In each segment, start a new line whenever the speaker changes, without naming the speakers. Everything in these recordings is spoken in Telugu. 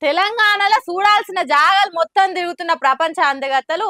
తెలంగాణలో చూడాల్సిన జాగాలు మొత్తం తిరుగుతున్న ప్రపంచ అందగత్తలు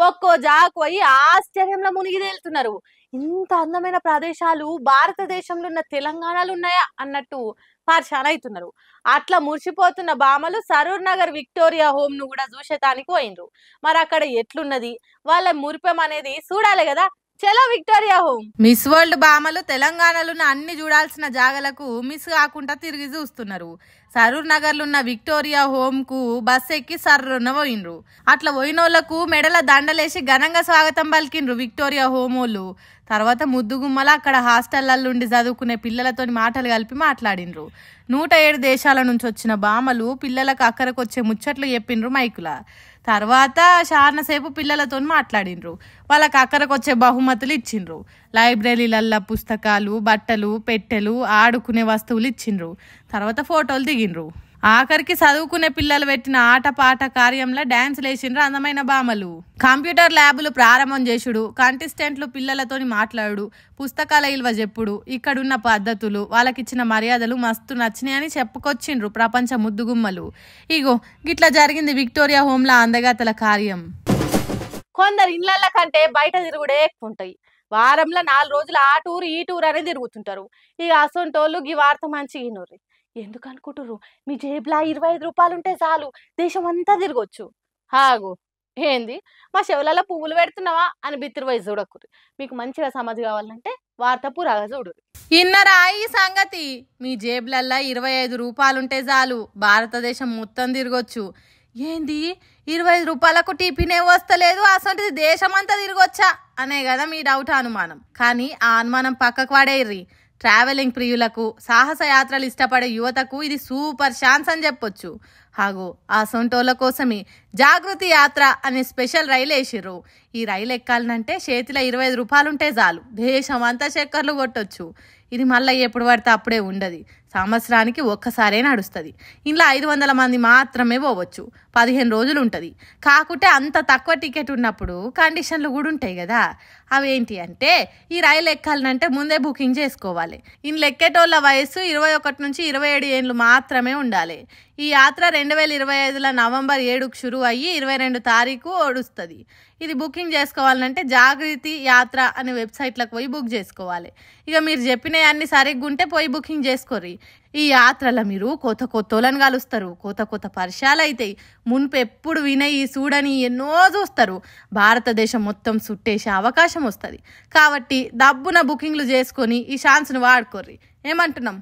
ఒక్కో జాగకు పోయి ఆశ్చర్యంలో మునిగి తేలుతున్నారు. ఇంత అందమైన ప్రదేశాలు భారతదేశంలో ఉన్న తెలంగాణలో ఉన్నాయా అన్నట్టు పరిశాన్ అవుతున్నారు. అట్లా మురిసిపోతున్న బామలు సరూర్ నగర్ విక్టోరియా హోమ్ ను కూడా చూసేటానికి పోయినరు. మరి అక్కడ ఎట్లున్నది వాళ్ళ మురిపం అనేది చూడాలి కదా. చలో విక్టోరియా హోమ్. మిస్ వరల్డ్ బామలు తెలంగాణలో అన్ని చూడాల్సిన జాగలకు మిస్ కాకుండా తిరిగి చూస్తున్నారు. సరూర్ నగర్ లో ఉన్న విక్టోరియా హోమ్ కు బస్ ఎక్కి సర్రున పోయినరు. అట్లా పోయినోళ్లకు మెడల దండలేసి ఘనంగా స్వాగతం పలికిండ్రు విక్టోరియా హోమ్ వాళ్ళు. తర్వాత ముద్దుగుమ్మల అక్కడ హాస్టళ్లలుండి చదువుకునే పిల్లలతో మాటలు కలిపి మాట్లాడినరు. 107 దేశాల నుంచి వచ్చిన బామలు పిల్లలకు అక్కడికొచ్చే ముచ్చట్లు చెప్పిండ్రు మైకుల. తర్వాత చాలాసేపు పిల్లలతో మాట్లాడినరు. వాళ్ళకి అక్కడికొచ్చే బహుమతులు ఇచ్చిండ్రు. లైబ్రరీలల్లో పుస్తకాలు, బట్టలు, పెట్టెలు, ఆడుకునే వస్తువులు ఇచ్చిండ్రు. తర్వాత ఫోటోలు దిగిండ్రు. ఆఖరికి చదువుకునే పిల్లలు పెట్టిన ఆటపాట కార్యంలో డాన్స్ లేచిండ్రు అందమైన బామలు. కంప్యూటర్ ల్యాబులు ప్రారంభం చేసుడు, కంటెస్టెంట్లు పిల్లలతోని మాట్లాడు, పుస్తకాల ఇల్వ చెప్పుడు, ఇక్కడున్న పద్ధతులు, వాళ్ళకిచ్చిన మర్యాదలు మస్తు నచ్చినాయని చెప్పుకొచ్చిండ్రు ప్రపంచ ముద్దుగుమ్మలు. ఇగో గిట్లా జరిగింది విక్టోరియా హోమ్లా అందగత్తల కార్యం. కొందరు ఇళ్ళ కంటే బయట తిరుగుడే ఎక్కువ ఉంటాయి. వారంలో 4 రోజులు ఆ టూర్ ఈ టూర్ అనేది తిరుగుతుంటారు. ఇక అసొంటోళ్ళు ఈ వార్త మంచిగా వినరు. ఎందుకు అనుకుంటుర్రు? మీ జేబులా 25 రూపాయలు ఉంటే చాలు దేశం అంతా తిరగొచ్చు. హాగు ఏంది మా చెవులలో పువ్వులు పెడుతున్నావా అని బిత్తిరి పోయి చూడకుర్రి. మీకు మంచిగా సమాజ్ కావాలంటే వార్త పురాగా చూడు. ఇన్నరా ఈ సంగతి? మీ జేబులల్లా 25 రూపాయలుంటే చాలు భారతదేశం మొత్తం తిరగొచ్చు. ఏంది 25 రూపాయలకు టిఫిన్ ఏం వస్తలేదు, అసలు దేశం అంతా తిరగొచ్చా అనే కదా మీ డౌట్ అనుమానం. కానీ ఆ అనుమానం పక్కకు పడేర్రి. ట్రావెలింగ్ ప్రియులకు, సాహస యాత్రలు ఇష్టపడే యువతకు ఇది సూపర్ ఛాన్స్ అని చెప్పొచ్చు. హాగో ఆ సొంటోళ్ళ కోసమే జాగృతి యాత్ర అనే స్పెషల్ రైలు వేసిర్రు. ఈ రైలు ఎక్కాలంటే చేతిలో 25 రూపాయలుంటే చాలు దేశం అంతా చక్కర్లు కొట్టొచ్చు. ఇది మళ్ళీ ఎప్పుడు పడితే అప్పుడే ఉండదు. సంవత్సరానికి ఒక్కసారే నడుస్తుంది. ఇంట్లో 500 మంది మాత్రమే పోవచ్చు. 15 రోజులు ఉంటుంది. కాకుంటే అంత తక్కువ టికెట్ ఉన్నప్పుడు కండిషన్లు కూడా ఉంటాయి కదా. అవేంటి అంటే ఈ రైలు ఎక్కాలంటే ముందే బుకింగ్ చేసుకోవాలి. ఇంట్లో ఎక్కేటోళ్ళ వయసు 21 నుంచి 27 ఏళ్ళు మాత్రమే ఉండాలి. ఈ యాత్ర 2025 నవంబర్ 7కు షురు అయ్యి 22 తారీఖు ఓడుస్తుంది. ఇది బుకింగ్ చేసుకోవాలంటే జాగృతి యాత్ర అనే వెబ్సైట్లకు పోయి బుక్ చేసుకోవాలి. ఇక మీరు చెప్పినవి అన్ని సరిగ్గా ఉంటే పోయి బుకింగ్ చేసుకోర్రి. ఈ యాత్రలో మీరు కొత్త కొత్తోళ్ళని కలుస్తారు. కొత్త పరిచయాలు అవుతాయి. మున్పు ఎప్పుడు వినయి చూడని ఎన్నో చూస్తారు. భారతదేశం మొత్తం చుట్టేసే అవకాశం వస్తుంది. కాబట్టి డబ్బున బుకింగ్లు చేసుకొని ఈ ఛాన్స్ను వాడుకోర్రి. ఏమంటున్నాం?